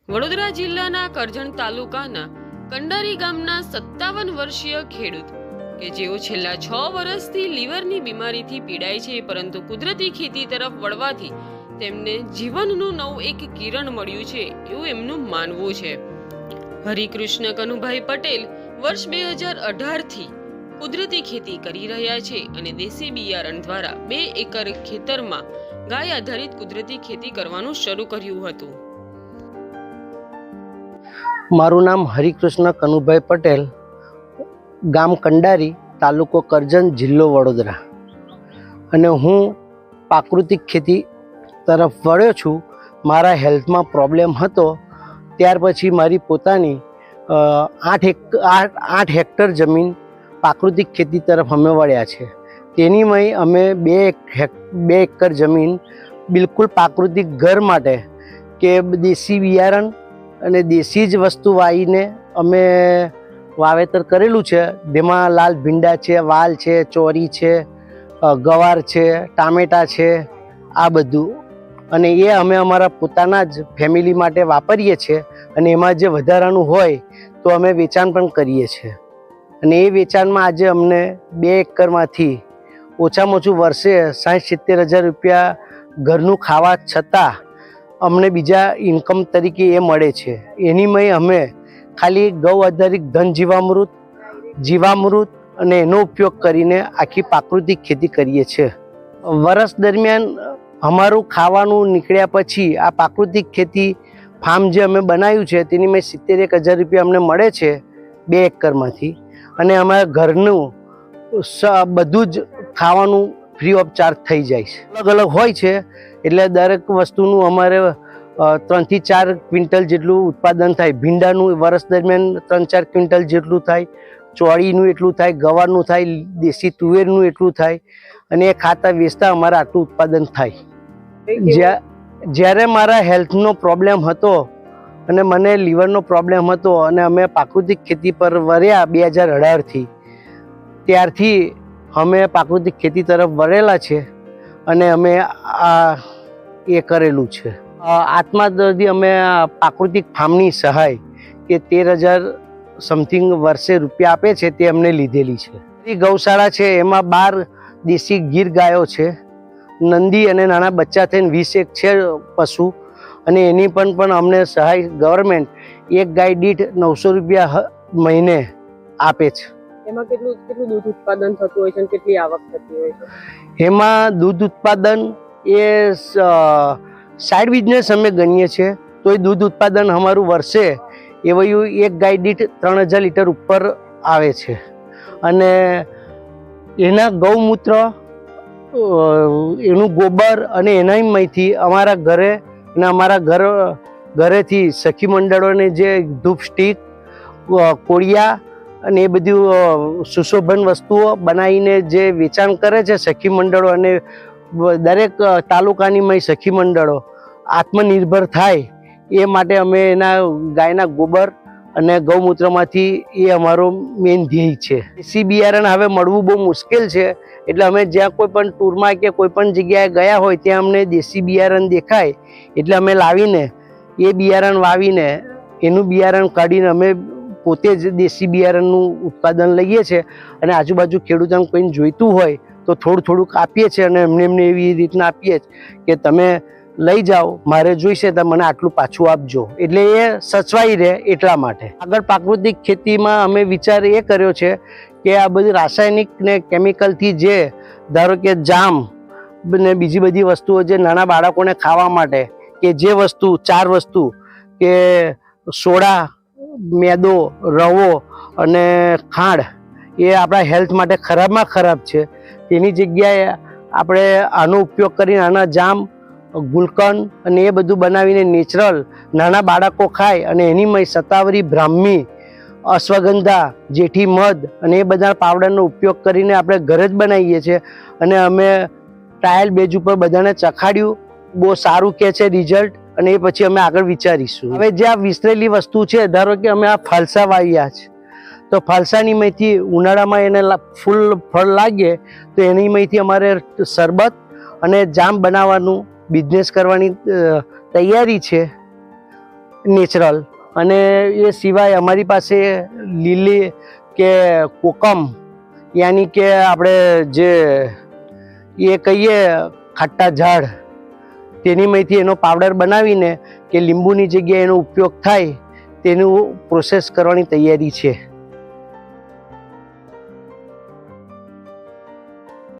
વડોદરા જિલ્લાના કરજણ તાલુકાના કંડારી ગામના 57 વર્ષીય ખેડૂત કે જેઓ છેલ્લા 6 વર્ષથી લીવરની બીમારીથી પીડાય છે, પરંતુ કુદરતી ખેતી તરફ વળવાથી તેમને જીવનનું નવું એક કિરણ મળ્યું છે એવું એમનું માનવું છે। હરિકૃષ્ણ કનુભાઈ પટેલ વર્ષ 2018 થી કુદરતી ખેતી કરી રહ્યા છે અને દેશી બિયારણ દ્વારા 2 એકર ખેતરમાં ગાય આધારિત કુદરતી ખેતી કરવાનું શરૂ કર્યું હતું। મારું નામ હરિકૃષ્ણ કનુભાઈ પટેલ, ગામ કંડારી, તાલુકો કરજણ, જિલ્લો વડોદરા, અને હું પ્રાકૃતિક ખેતી તરફ વળ્યો છું। મારા હેલ્થમાં પ્રોબ્લેમ હતો, ત્યાર પછી મારી પોતાની 8 હેક્ટર જમીન પ્રાકૃતિક ખેતી તરફ અમે વળ્યા છે। તેનીમય અમે 2 એકર જમીન બિલકુલ પ્રાકૃતિક ઘર માટે કે દેશી બિયારણ અને દેશી જ વસ્તુ વાવીને અમે વાવેતર કરેલું છે, જેમાં લાલ ભીંડા છે, વાલ છે, ચોરી છે, ગવાર છે, ટામેટા છે, આ બધું, અને એ અમે અમારા પોતાના જ ફેમિલી માટે વાપરીએ છીએ, અને એમાં જે વધારાનું હોય તો અમે વેચાણ પણ કરીએ છીએ। અને એ વેચાણમાં આજે અમને 2 એકરમાંથી ઓછામાં ઓછું વર્ષે 60-70 હજાર રૂપિયા ઘરનું ખાવા છતાં અમને બીજા ઇન્કમ તરીકે એ મળે છે। એનીમય અમે ખાલી ગૌ આધારિત ધન જીવામૃત અને એનો ઉપયોગ કરીને આખી પ્રાકૃતિક ખેતી કરીએ છીએ। વર્ષ દરમિયાન અમારું ખાવાનું નીકળ્યા પછી આ પ્રાકૃતિક ખેતી ફાર્મ જે અમે બનાવ્યું છે તેની મેં 71 હજાર રૂપિયા અમને મળે છે 2 એકરમાંથી, અને અમારા ઘરનું બધું જ ખાવાનું ફ્રી ઓફ ચાર્જ થઈ જાય છે। અલગ અલગ હોય છે, એટલે દરેક વસ્તુનું અમારે 3 થી 4 ક્વિન્ટલ જેટલું ઉત્પાદન થાય। ભીંડાનું વર્ષ દરમિયાન 3-4 ક્વિન્ટલ જેટલું થાય, ચોળીનું એટલું થાય, ગવારનું થાય, દેશી તુવેરનું એટલું થાય, અને એ ખાતા વેચતા અમારે આટલું ઉત્પાદન થાય। જ્યારે મારા હેલ્થનો પ્રોબ્લેમ હતો અને મને લીવરનો પ્રોબ્લેમ હતો અને અમે પ્રાકૃતિક ખેતી પર વળ્યા 2018થી, ત્યારથી અમે પ્રાકૃતિક ખેતી તરફ વળેલા છે અને અમે આ એ કરેલું છે। આત્માથી અમે પ્રાકૃતિક ફાર્મની સહાય કે 13,000 સમથિંગ વર્ષે રૂપિયા આપે છે, તે અમને લીધેલી છે। ગૌશાળા છે, એમાં 12 દેશી ગીર ગાયો છે, નંદી અને નાના બચ્ચા થઈને 20 એક છે પશુ, અને એની પણ અમને સહાય ગવર્મેન્ટ એક ગાય દીઠ 900 રૂપિયા મહિને આપે છે। એમાં કેટલું દૂધ ઉત્પાદન થતું હોય છે અને કેટલી આવક થતી હોય છે? એમાં દૂધ ઉત્પાદન એ સાઈડ બિઝનેસ અમે ગણીએ છીએ, તો એ દૂધ ઉત્પાદન અમારું વર્ષે એવું એક ગાય દીઠ 3,000 લીટર ઉપર આવે છે। અને એના ગૌમૂત્ર, એનું ગોબર અને એનામાંથી અમારા ઘરે અને અમારા ઘરેથી સખી મંડળોને જે ધૂપ સ્ટીક, કોળિયા અને એ બધું સુશોભન વસ્તુઓ બનાવીને જે વેચાણ કરે છે સખી મંડળો, અને દરેક તાલુકાની સખી મંડળો આત્મનિર્ભર થાય એ માટે અમે એના ગાયના ગોબર અને ગૌમૂત્રમાંથી એ અમારો મેઇન ધ્યેય છે। દેશી બિયારણ હવે મળવું બહુ મુશ્કેલ છે, એટલે અમે જ્યાં કોઈ પણ ટૂરમાં કે કોઈ પણ જગ્યાએ ગયા હોય ત્યાં અમને દેશી બિયારણ દેખાય એટલે અમે લાવીને એ બિયારણ વાવીને એનું બિયારણ કાઢીને અમે પોતે જ દેશી બિયારણનું ઉત્પાદન લઈએ છીએ, અને આજુબાજુ ખેડૂતોને કોઈને જોઈતું હોય તો થોડુંક આપીએ છીએ, અને એમને એવી રીતના આપીએ કે તમે લઈ જાઓ, મારે જોઈશે તો મને આટલું પાછું આપજો, એટલે એ સચવાઈ રહે એટલા માટે। આગળ પ્રાકૃતિક ખેતીમાં અમે વિચાર એ કર્યો છે કે આ બધી રાસાયણિક ને કેમિકલથી જે ધારો કે જામ ને બીજી બધી વસ્તુઓ જે નાના બાળકોને ખાવા માટે કે જે વસ્તુ 4 વસ્તુ કે સોડા, મેદો, રવો અને ખાંડ એ આપણા હેલ્થ માટે ખરાબમાં ખરાબ છે, તેની જગ્યાએ આપણે આનો ઉપયોગ કરીને આના જામ, ગુલકંદ અને એ બધું બનાવીને નેચરલ નાના બાળકો ખાય, અને એનીમય શતાવરી, બ્રાહ્મી, અશ્વગંધા, જેઠી મધ અને એ બધા પાવડરનો ઉપયોગ કરીને આપણે ઘરે જ બનાવીએ છીએ। અને અમે ટ્રાયલ બેઝ ઉપર બધાને ચખાડ્યું, બહુ સારું કહે છે રિઝલ્ટ, અને એ પછી અમે આગળ વિચારીશું। હવે જે આ વિસરેલી વસ્તુ છે, ધારો કે અમે આ ફાલસા વાવ્યા છે, તો ફાલસાની માંથી ઉનાળામાં એને ફૂલ ફળ લાગે તો એની માંથી અમારે શરબત અને જામ બનાવવાનું બિઝનેસ કરવાની તૈયારી છે। નેચરલ. અને એ સિવાય અમારી પાસે લીલી કે કોકમ યાની કે આપણે જે એ કહીએ ખાટા ઝાડ તેની માંથી એનો પાવડર બનાવીને કે લીંબુની જગ્યાએ એનો ઉપયોગ થાય તેનું પ્રોસેસ કરવાની તૈયારી છે.